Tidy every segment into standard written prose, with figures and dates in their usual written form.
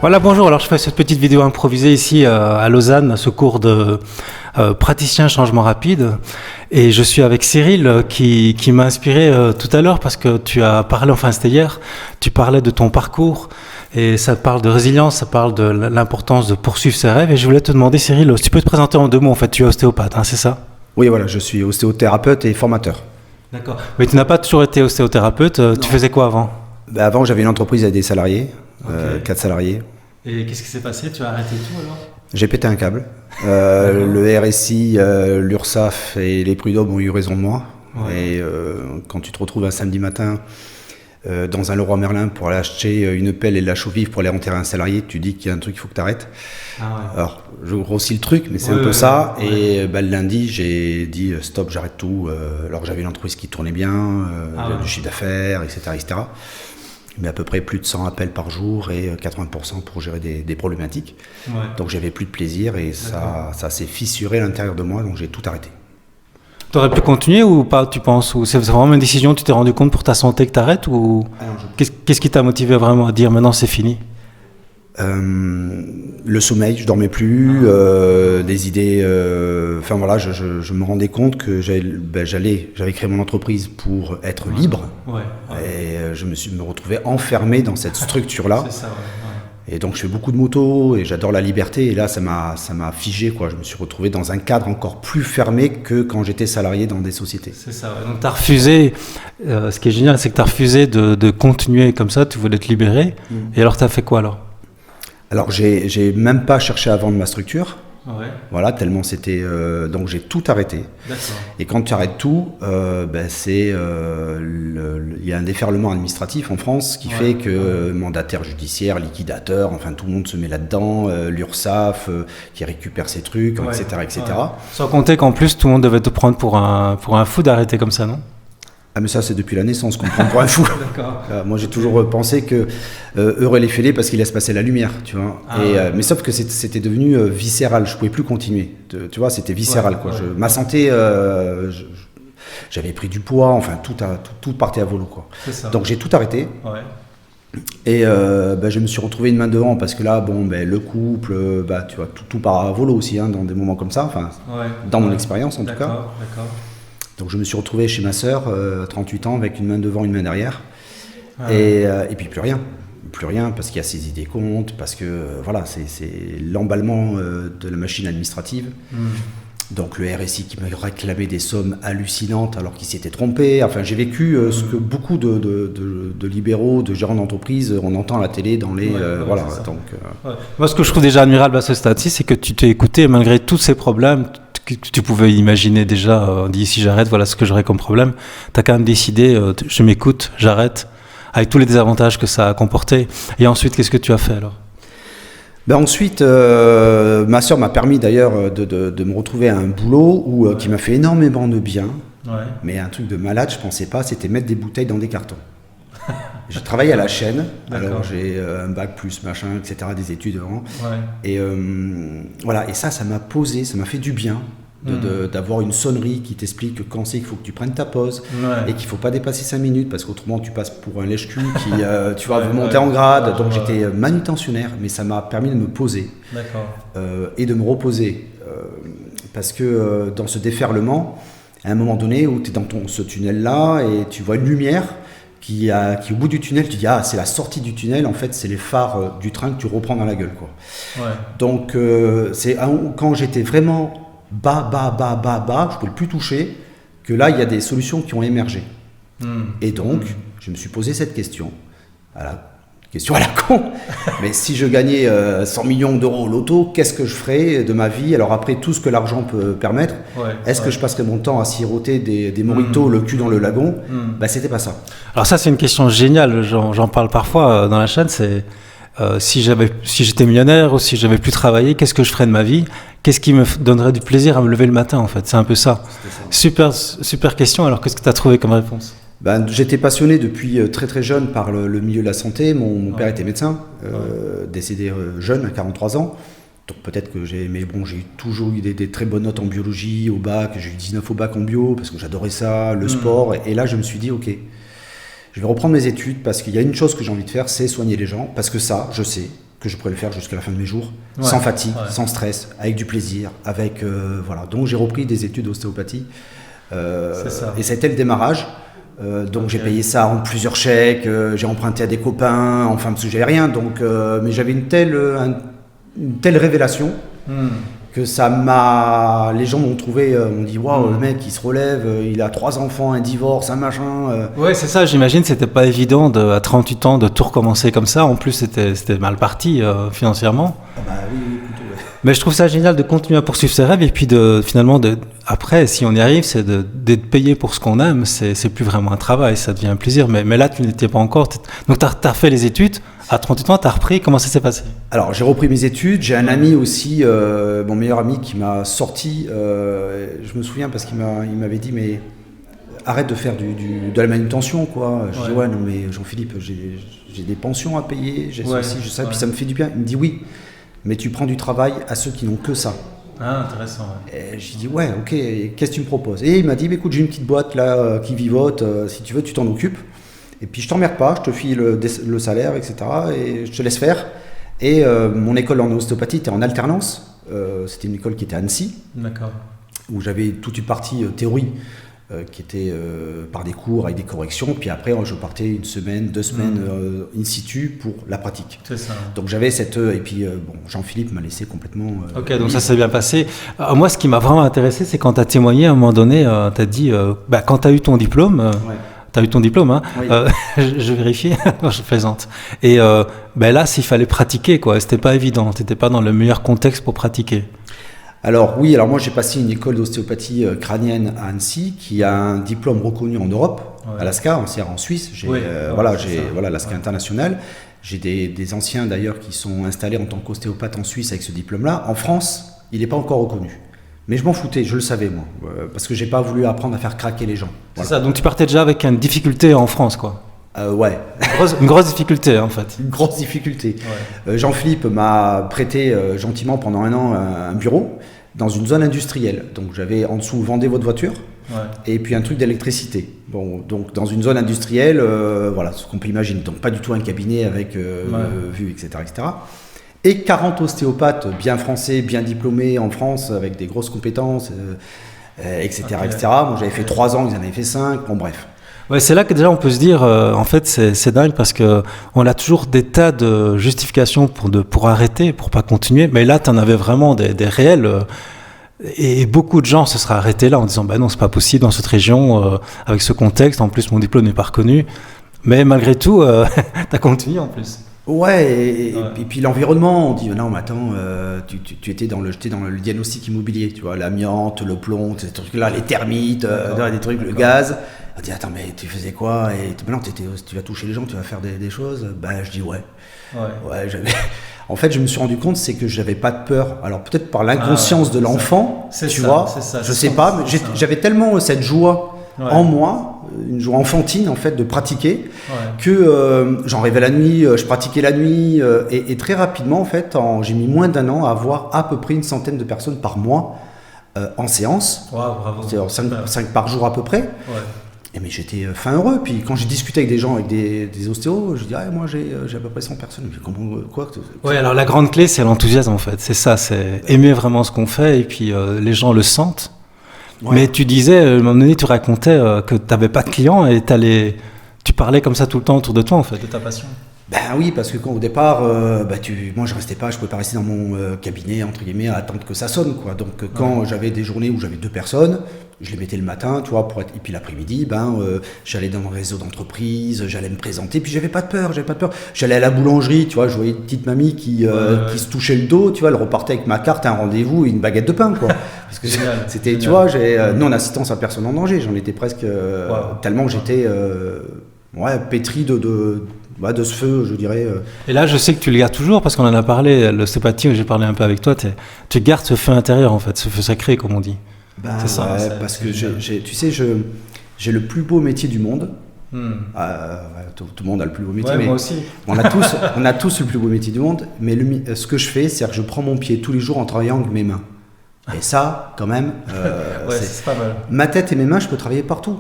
Voilà, bonjour. Alors, je fais cette petite vidéo improvisée ici à Lausanne, à ce cours de praticien changement rapide. Et je suis avec Cyril qui m'a inspiré tout à l'heure parce que tu as parlé, enfin c'était hier, tu parlais de ton parcours et ça parle de résilience, ça parle de l'importance de poursuivre ses rêves. Et je voulais te demander, Cyril, si tu peux te présenter en deux mots. En fait, tu es ostéopathe, hein, c'est ça? Oui, voilà, je suis ostéothérapeute et formateur. D'accord. Mais tu n'as pas toujours été ostéothérapeute. Tu faisais quoi avant? Avant, j'avais une entreprise avec des salariés, Okay. 4 salariés. Et qu'est-ce qui s'est passé? Tu as arrêté tout alors? J'ai pété un câble. Le RSI, l'URSSAF et les prud'hommes ont eu raison de moi. Ouais. Et quand tu te retrouves un samedi matin dans un Leroy Merlin pour aller acheter une pelle et de la chaux-vive pour aller enterrer un salarié, tu dis qu'il y a un truc, il faut que tu arrêtes. Ah ouais. Alors, je grossis le truc, mais c'est Ouais, un peu ça. ouais. Et le lundi, j'ai dit stop, j'arrête tout. Alors que j'avais une entreprise qui tournait bien, j'avais ouais. du chiffre d'affaires, etc., etc. Mais à peu près plus de 100 appels par jour et 80% pour gérer des problématiques. Ouais. Donc j'avais plus de plaisir et ça s'est fissuré à l'intérieur de moi, donc j'ai tout arrêté. Tu aurais pu continuer ou pas, tu penses? Ou c'est vraiment une décision, tu t'es rendu compte pour ta santé que tu arrêtes? Ou qu'est-ce qui t'a motivé vraiment à dire maintenant c'est fini? Le sommeil, je dormais plus, des idées. Enfin voilà, je me rendais compte que j'avais créé mon entreprise pour être libre. Ouais. Et je me retrouvais enfermé dans cette structure-là. C'est ça, ouais. Et donc je fais beaucoup de motos et j'adore la liberté. Et là, ça m'a figé, quoi. Je me suis retrouvé dans un cadre encore plus fermé que quand j'étais salarié dans des sociétés. C'est ça, ouais. Donc tu as refusé, ce qui est génial, c'est que tu as refusé de continuer comme ça, tu voulais te libérer. Et alors tu as fait quoi alors? Alors j'ai même pas cherché à vendre ma structure. Ouais. Voilà, tellement c'était. Donc j'ai tout arrêté. D'accord. Et quand tu arrêtes tout, il y a un déferlement administratif en France qui fait que mandataire judiciaire, liquidateur, enfin tout le monde se met là-dedans, l'URSSAF qui récupère ses trucs, etc., etc. Ouais. Sans compter qu'en plus tout le monde devait te prendre pour un fou d'arrêter comme ça, non? Ah mais ça c'est depuis la naissance qu'on prend pour un fou. D'accord. Moi j'ai toujours pensé que heureux les fêlés parce qu'il laisse passer la lumière, tu vois. Mais sauf que c'était devenu viscéral, je pouvais plus continuer. Tu vois, c'était viscéral quoi. Ma santé, j'avais pris du poids, enfin tout partait à volo quoi. C'est ça. Donc j'ai tout arrêté. Ouais. Et je me suis retrouvé une main devant parce que là le couple, tu vois, tout part à volo aussi hein, dans des moments comme ça. Enfin, dans mon expérience en tout cas. D'accord. Donc je me suis retrouvé chez ma sœur, 38 ans, avec une main devant, une main derrière. Et puis plus rien, parce qu'il y a ses idées comptes, parce que voilà, c'est l'emballement de la machine administrative. Donc le RSI qui m'a réclamé des sommes hallucinantes alors qu'il s'était trompé. Enfin, j'ai vécu ce que beaucoup de libéraux, de gérants d'entreprise, on entend à la télé dans les... voilà. Donc, Moi, ce que je trouve déjà admirable à ce stade-ci, c'est que tu t'es écouté malgré tous ces problèmes que tu pouvais imaginer déjà. On dit si j'arrête, voilà ce que j'aurais comme problème. Tu as quand même décidé, je m'écoute, j'arrête, avec tous les désavantages que ça a comporté. Et ensuite, qu'est-ce que tu as fait alors? Ensuite, ma sœur m'a permis d'ailleurs de me retrouver à un boulot qui m'a fait énormément de bien. Ouais. Mais un truc de malade, je pensais pas, c'était mettre des bouteilles dans des cartons. J'ai travaillé à la chaîne, alors j'ai un bac plus machin, etc., des études avant. Ouais. Et voilà, et ça m'a posé, ça m'a fait du bien. D'avoir une sonnerie qui t'explique que quand c'est qu'il faut que tu prennes ta pause et qu'il ne faut pas dépasser 5 minutes parce qu'autrement tu passes pour un lèche-cul qui tu vois, veut monter en grade. Donc j'étais manutentionnaire, mais ça m'a permis de me poser et de me reposer parce que dans ce déferlement, à un moment donné où tu es dans ce tunnel-là et tu vois une lumière qui au bout du tunnel, tu dis c'est la sortie du tunnel, en fait c'est les phares du train que tu reprends dans la gueule quoi. Ouais. Donc c'est quand j'étais vraiment bas, je pouvais plus toucher, que là, il y a des solutions qui ont émergé. Et donc, je me suis posé cette question. Voilà, question à la con. Mais si je gagnais 100 millions d'euros au loto, qu'est-ce que je ferais de ma vie? Alors après, tout ce que l'argent peut permettre, est-ce que je passerais mon temps à siroter des mojitos, le cul dans le lagon? C'était pas ça. Alors ça, c'est une question géniale. J'en parle parfois dans la chaîne, c'est... si j'étais millionnaire ou si j'avais plus travaillé, qu'est-ce que je ferais de ma vie? Qu'est-ce qui me donnerait du plaisir à me lever le matin en fait? C'est un peu ça. Super question. Alors qu'est-ce que tu as trouvé comme réponse? J'étais passionné depuis très très jeune par le milieu de la santé. Mon père était médecin, décédé jeune à 43 ans. Donc peut-être que j'ai toujours eu des très bonnes notes en biologie au bac. J'ai eu 19 au bac en bio parce que j'adorais ça, le sport. Et là je me suis dit ok. Je vais reprendre mes études parce qu'il y a une chose que j'ai envie de faire, c'est soigner les gens. Parce que ça, je sais, que je pourrais le faire jusqu'à la fin de mes jours, sans fatigue, sans stress, avec du plaisir, avec voilà. Donc j'ai repris des études d'ostéopathie et ça a été le démarrage. Donc j'ai payé ça en plusieurs chèques, j'ai emprunté à des copains, enfin parce que j'avais rien. Donc mais j'avais une telle révélation. Que ça m'a... Les gens m'ont trouvé, m'ont dit waouh, le mec il se relève, il a 3 enfants, un divorce, un machin. Ouais, c'est ça, j'imagine, c'était pas évident à 38 ans de tout recommencer comme ça. En plus, c'était mal parti financièrement. Bah oui, plutôt. Ouais. Mais je trouve ça génial de continuer à poursuivre ses rêves et puis finalement, après, si on y arrive, c'est d'être payé pour ce qu'on aime. C'est plus vraiment un travail, ça devient un plaisir. Mais là, tu n'étais pas encore. Donc, t'as refait les études. À 38 ans, t'as repris. Comment ça s'est passé? Alors, j'ai repris mes études. J'ai un ami aussi, mon meilleur ami, qui m'a sorti. Je me souviens parce qu'il m'avait dit, mais arrête de faire de la manutention, quoi. Je dis, ouais, non, mais Jean-Philippe, j'ai des pensions à payer, j'ai ceci, j'ai ça, puis ça me fait du bien. Il me dit, oui, mais tu prends du travail à ceux qui n'ont que ça. Ah, intéressant. Ouais. Et j'ai dit, ouais, ok, qu'est-ce que tu me proposes? Et il m'a dit, écoute, j'ai une petite boîte là qui vivote, si tu veux, tu t'en occupes. Et puis je t'emmerde pas, je te file le salaire, etc. Et je te laisse faire. Et mon école en ostéopathie était en alternance. C'était une école qui était à Annecy. D'accord. Où j'avais toute une partie théorie qui était par des cours avec des corrections. Puis après, je partais 1 semaine, 2 semaines in situ pour la pratique. C'est ça. Donc j'avais cette... et puis bon, Jean-Philippe m'a laissé complètement... ok, donc ça s'est bien passé. Moi, ce qui m'a vraiment intéressé, c'est quand tu as témoigné à un moment donné, tu as dit, quand tu as eu ton diplôme... T'as eu ton diplôme, hein? Oui. Je vérifie, je plaisante. Et là, s'il fallait pratiquer, quoi, c'était pas évident. T'étais pas dans le meilleur contexte pour pratiquer. Alors oui, alors moi j'ai passé une école d'ostéopathie crânienne à Annecy qui a un diplôme reconnu en Europe, à l'ASCA, en Suisse. J'ai l'ASCA international. J'ai des anciens d'ailleurs qui sont installés en tant qu'ostéopathe en Suisse avec ce diplôme-là. En France, il n'est pas encore reconnu. Mais je m'en foutais, je le savais moi, parce que j'ai pas voulu apprendre à faire craquer les gens. Voilà. C'est ça, donc tu partais déjà avec une difficulté en France, quoi. Ouais. Une grosse difficulté, en fait. Une grosse difficulté. Ouais. Jean-Philippe m'a prêté gentiment pendant 1 an un bureau dans une zone industrielle. Donc j'avais en dessous vendez votre voiture et puis un truc d'électricité. Bon, donc dans une zone industrielle, voilà ce qu'on peut imaginer. Donc pas du tout un cabinet avec vue, etc., etc. Et 40 ostéopathes bien français, bien diplômés en France, avec des grosses compétences, etc., etc. Moi, j'avais fait 3 ans, ils en avaient fait 5, bon bref. Ouais, c'est là que déjà on peut se dire, en fait, c'est dingue parce que on a toujours des tas de justifications pour arrêter, pour pas continuer. Mais là, tu en avais vraiment des réels. Et beaucoup de gens se seraient arrêtés là en disant, non, c'est pas possible dans cette région, avec ce contexte. En plus, mon diplôme n'est pas reconnu. Mais malgré tout, t'as continué en plus. Ouais, et puis l'environnement, on dit non mais attends, tu étais dans le diagnostic immobilier, tu vois, l'amiante, le plomb, ces trucs-là, les termites, des trucs, le gaz. On dit attends mais tu faisais quoi? Et maintenant tu vas toucher les gens, tu vas faire des choses. Je dis ouais, j'avais... En fait, je me suis rendu compte, c'est que j'avais pas de peur. Alors peut-être par l'inconscience de l'enfant, tu vois, je sais pas, mais j'avais tellement cette joie en moi, une joie enfantine en fait de pratiquer, que j'en rêvais la nuit, je pratiquais la nuit et très rapidement en fait, j'ai mis moins d'1 an à avoir à peu près 100 de personnes par mois en séance. Wow, bravo. C'est-à-dire 5 par jour à peu près. Et mais j'étais fin heureux. Puis quand j'ai discuté avec des gens, avec des ostéos, je dis moi j'ai à peu près 100 personnes. Mais comment, quoi alors la grande clé c'est l'enthousiasme en fait. C'est ça, c'est aimer vraiment ce qu'on fait et puis les gens le sentent. Ouais. Mais tu disais, à un moment donné, tu racontais que tu n'avais pas de clients et tu parlais comme ça tout le temps autour de toi, en fait, de ta passion. Ben oui, parce que au départ, moi je restais pas, je pouvais pas rester dans mon cabinet, entre guillemets, à attendre que ça sonne, quoi. Donc quand j'avais des journées où j'avais 2 personnes, je les mettais le matin, tu vois, et puis l'après-midi, j'allais dans mon réseau d'entreprise, j'allais me présenter, puis j'avais pas de peur. J'allais à la boulangerie, tu vois, je voyais une petite mamie qui se touchait le dos, tu vois, elle repartait avec ma carte, un rendez-vous et une baguette de pain, quoi. Parce que c'était, tu vois, j'ai non-assistance à personne en danger, j'en étais presque tellement que j'étais pétri de ce feu, je dirais. Et là, je sais que tu le gardes toujours, parce qu'on en a parlé, l'ostéopathie, où j'ai parlé un peu avec toi, tu gardes ce feu intérieur, en fait, ce feu sacré, comme on dit. C'est ça, parce que j'ai le plus beau métier du monde. Tout le monde a le plus beau métier. Ouais, mais moi aussi. On a tous le plus beau métier du monde, mais ce que je fais, c'est que je prends mon pied tous les jours en travaillant avec mes mains. Et ça, quand même, c'est pas mal. Ma tête et mes mains, je peux travailler partout.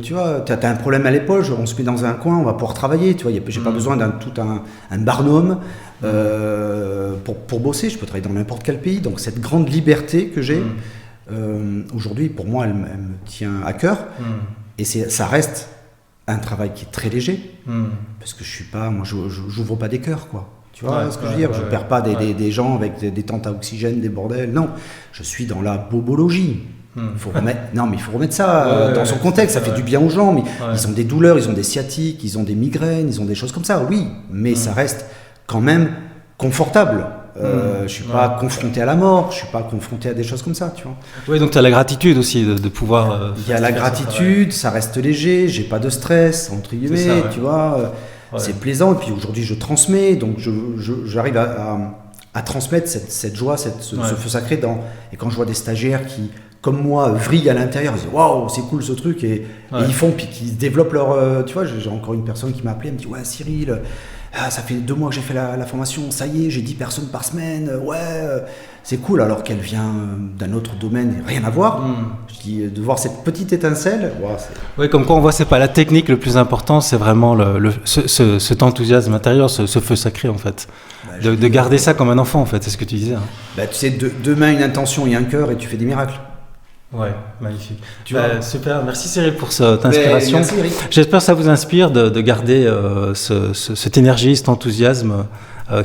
Tu vois, t'as un problème à l'épaule, on se met dans un coin, on va pouvoir travailler. Tu vois, j'ai pas besoin d'un barnum pour bosser. Je peux travailler dans n'importe quel pays. Donc cette grande liberté que j'ai, aujourd'hui, pour moi, elle me tient à cœur. Et ça reste un travail qui est très léger, parce que j'ouvre pas des cœurs, quoi. Tu vois ce que je veux dire? Je perds pas des gens avec des tentes à oxygène, des bordels. Non, je suis dans la bobologie. Il faut remettre ça dans son contexte. Ça fait du bien aux gens, mais ils ont des douleurs, ils ont des sciatiques, ils ont des migraines, ils ont des choses comme ça. Oui, mais ça reste quand même confortable. Je suis pas confronté à la mort, je suis pas confronté à des choses comme ça, tu vois. Oui, donc tu as la gratitude aussi de pouvoir. Il y a la gratitude, ça reste léger, j'ai pas de stress entre guillemets, tu vois. C'est plaisant. Et puis aujourd'hui, je transmets, donc j'arrive à transmettre cette joie, ce feu sacré et quand je vois des stagiaires qui, comme moi, vrillent à l'intérieur, ils disent waouh, c'est cool ce truc, et ils font, puis qu'ils développent leur. Tu vois, j'ai encore une personne qui m'a appelé, elle me dit ouais, Cyril, ça fait 2 mois que j'ai fait la formation, ça y est, j'ai 10 personnes par semaine, c'est cool, alors qu'elle vient d'un autre domaine, rien à voir. Je dis, de voir cette petite étincelle, oui, comme quoi on voit, c'est pas la technique le plus important, c'est vraiment cet enthousiasme intérieur, ce feu sacré en fait. De garder ça comme un enfant en fait, c'est ce que tu disais. Tu sais, 2 mains, une intention et un cœur, et tu fais des miracles. Ouais, magnifique. Super, merci Cyril pour cette inspiration. Merci, Eric. J'espère que ça vous inspire de garder cette énergie, cet enthousiasme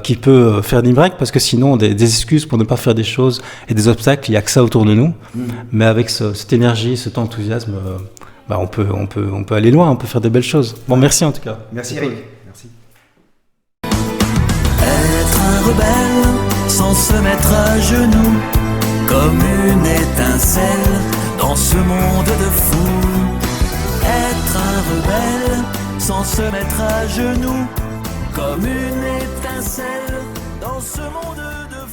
qui peut faire des miracles, parce que sinon des excuses pour ne pas faire des choses et des obstacles, il n'y a que ça autour de nous. Mais avec cette énergie, cet enthousiasme, on peut aller loin, on peut faire des belles choses. Bon, merci en tout cas. Merci Eric. Merci. Être un rebelle sans se mettre à genoux, comme une étincelle dans ce monde de fous. Être un rebelle sans se mettre à genoux, comme une étincelle dans ce monde de fous.